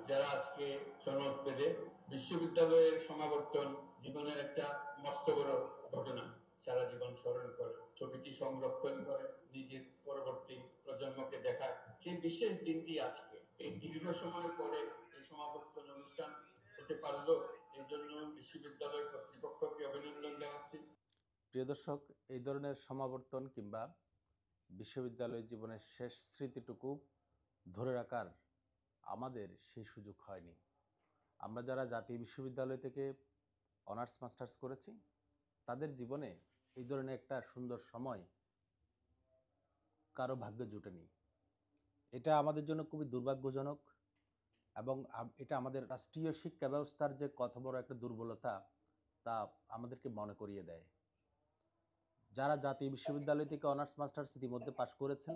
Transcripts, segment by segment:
যারা আজকে সনদ পেলে বিশ্ববিদ্যালয়ের সমাবর্তন জীবনের একটা মস্ত বড় ঘটনা, সারা জীবন স্মরণ করে, ছবিটি সংরক্ষণ করে, নিজের পরবর্তী প্রজন্মকে দেখায়। সেই বিশেষ দিনটি আজকে, এই দীর্ঘ সময় পরে এই সমাবর্তন অনুষ্ঠান হতে পারলো, এই জন্য বিশ্ববিদ্যালয় কর্তৃপক্ষকে অভিনন্দন জানাচ্ছি। প্রিয় দর্শক, এই ধরনের সমাবর্তন কিংবা বিশ্ববিদ্যালয় জীবনের শেষ স্মৃতিটুকু ধরে রাখার আমাদের সেই সুযোগ হয়নি। আমরা যারা জাতীয় বিশ্ববিদ্যালয় থেকে অনার্স মাস্টার্স করেছি, তাদের জীবনে এই ধরনের একটা সুন্দর সময় কারো ভাগ্যে জুটেনি। এটা আমাদের জন্য খুবই দুর্ভাগ্যজনক এবং এটা আমাদের রাষ্ট্রীয় শিক্ষা ব্যবস্থার যে কত বড় একটা দুর্বলতা তা আমাদেরকে মনে করিয়ে দেয়। যারা জাতীয় বিশ্ববিদ্যালয় থেকে অনার্স মাস্টার্স ইতিমধ্যে পাশ করেছেন,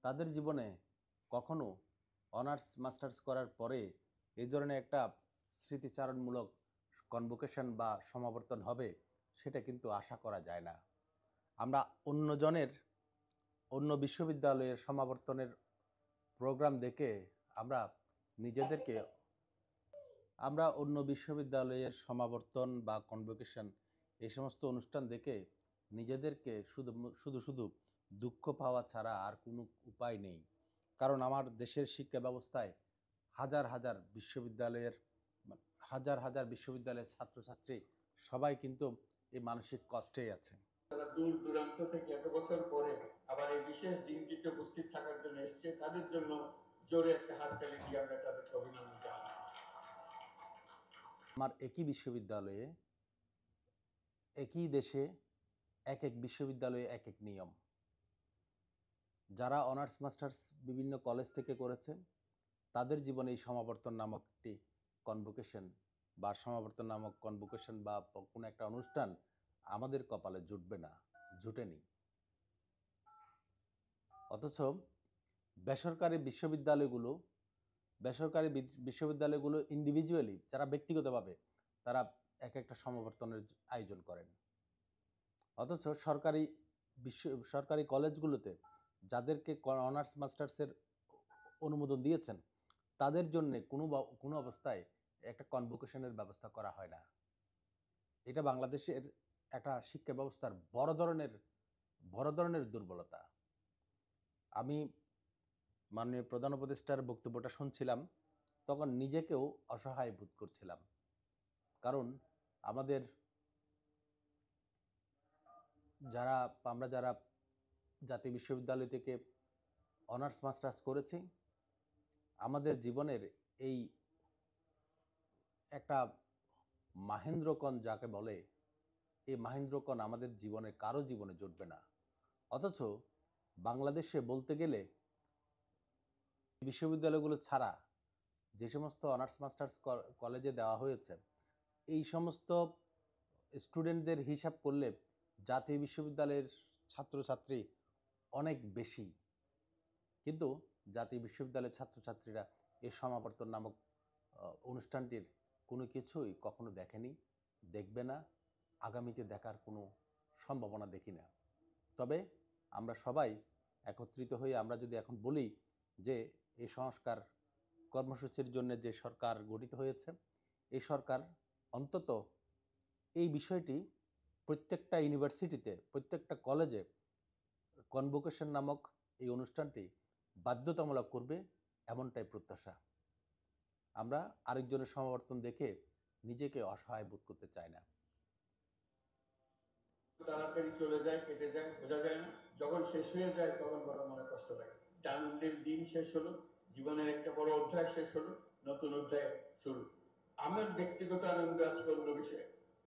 তাদের জীবনে কখনো অনার্স মাস্টার্স করার পরে এই ধরনের একটা স্মৃতিচারণমূলক কনভোকেশন বা সমাবর্তন হবে, সেটা কিন্তু আশা করা যায় না। আমরা অন্য বিশ্ববিদ্যালয়ের সমাবর্তনের প্রোগ্রাম দেখে আমরা অন্য বিশ্ববিদ্যালয়ের সমাবর্তন বা কনভোকেশন এই সমস্ত অনুষ্ঠান দেখে নিজেদেরকে শুধু শুধু দুঃখ পাওয়া ছাড়া আর কোনো উপায় নেই। কারণ আমার দেশের শিক্ষা ব্যবস্থায় হাজার হাজার বিশ্ববিদ্যালয়ের ছাত্রছাত্রী সবাই কিন্তু এই মানসিক কষ্টেই আছে। তারা দূর দূরান্ত থেকে এত বছর পরে আবার এই বিশেষ দিনটিতে উপস্থিত থাকার জন্য এসছে, তাদের জন্য জোরে একটা হাততালি দিয়ে আমরা তাদেরকে অভিনন্দন জানাচ্ছি। আমার একই বিশ্ববিদ্যালয়ে, একই দেশে, এক এক বিশ্ববিদ্যালয়ে এক এক নিয়ম। যারা অনার্স মাস্টার্স বিভিন্ন কলেজ থেকে করেছে, তাদের জীবনে এই সমাবর্তন নামক একটি কনভোকেশন বা কোনো একটা অনুষ্ঠান আমাদের কপালে জুটবে না, জুটেনি। অথচ বেসরকারি বিশ্ববিদ্যালয়গুলো ইন্ডিভিজুয়ালি, যারা ব্যক্তিগতভাবে তারা এক একটা সমাবর্তনের আয়োজন করেন। অথচ সরকারি কলেজগুলোতে যাদেরকে অনার্স মাস্টার্সের অনুমোদন দিয়েছেন, তাদের জন্য কোনো অবস্থায় একটা কনভোকেশনের ব্যবস্থা করা হয় না। এটা বাংলাদেশের একটা শিক্ষা ব্যবস্থার বড় ধরনের দুর্বলতা। আমি মাননীয় প্রধান উপদেষ্টার বক্তব্যটা শুনছিলাম, তখন নিজেকেও অসহায় বোধ করছিলাম। কারণ আমরা যারা জাতীয় বিশ্ববিদ্যালয় থেকে অনার্স মাস্টার্স করেছি, আমাদের জীবনের এই একটা মাহেন্দ্রক্ষণ যাকে বলে, এই মাহেন্দ্রক্ষণ আমাদের জীবনে কারো জীবনে জুটবে না। অথচ বাংলাদেশে বলতে গেলে বিশ্ববিদ্যালয়গুলো ছাড়া যে সমস্ত অনার্স মাস্টার্স কলেজে দেওয়া হয়েছে, এই সমস্ত স্টুডেন্টদের হিসাব করলে জাতীয় বিশ্ববিদ্যালয়ের ছাত্রছাত্রী অনেক বেশি। কিন্তু জাতীয় বিশ্ববিদ্যালয়ের ছাত্রছাত্রীরা এই সমাবর্তন নামক অনুষ্ঠানটির কোনো কিছুই কখনো দেখেনি, দেখবে না, আগামীতে দেখার কোনো সম্ভাবনা দেখি না। তবে আমরা সবাই একত্রিত হয়ে আমরা যদি এখন বলি যে এই সংস্কার কর্মসূচির জন্য যে সরকার গঠিত হয়েছে, এই সরকার অন্তত এই বিষয়টি প্রত্যেকটা ইউনিভার্সিটিতে, প্রত্যেকটা কলেজে কনভোকেশন নামক এই অনুষ্ঠানটি বাধ্যতামূলক করবে, এমনটাই প্রত্যাশা। আমরা আরেকজনের সমাবর্তন দেখে নিজেকে অসহায় বোধ করতে চাই না। তাড়াতাড়ি চলে যায়, কেটে যায়, বোঝা যায় না। যখন শেষ হয়ে যায় তখন বড় মনে কষ্ট লাগে। আনন্দের দিন শেষ হলো, জীবনের একটা বড় অধ্যায় শেষ হলো, নতুন অধ্যায় শুরু। আমার ব্যক্তিগত আনন্দ আজকে অন্য বিষয়।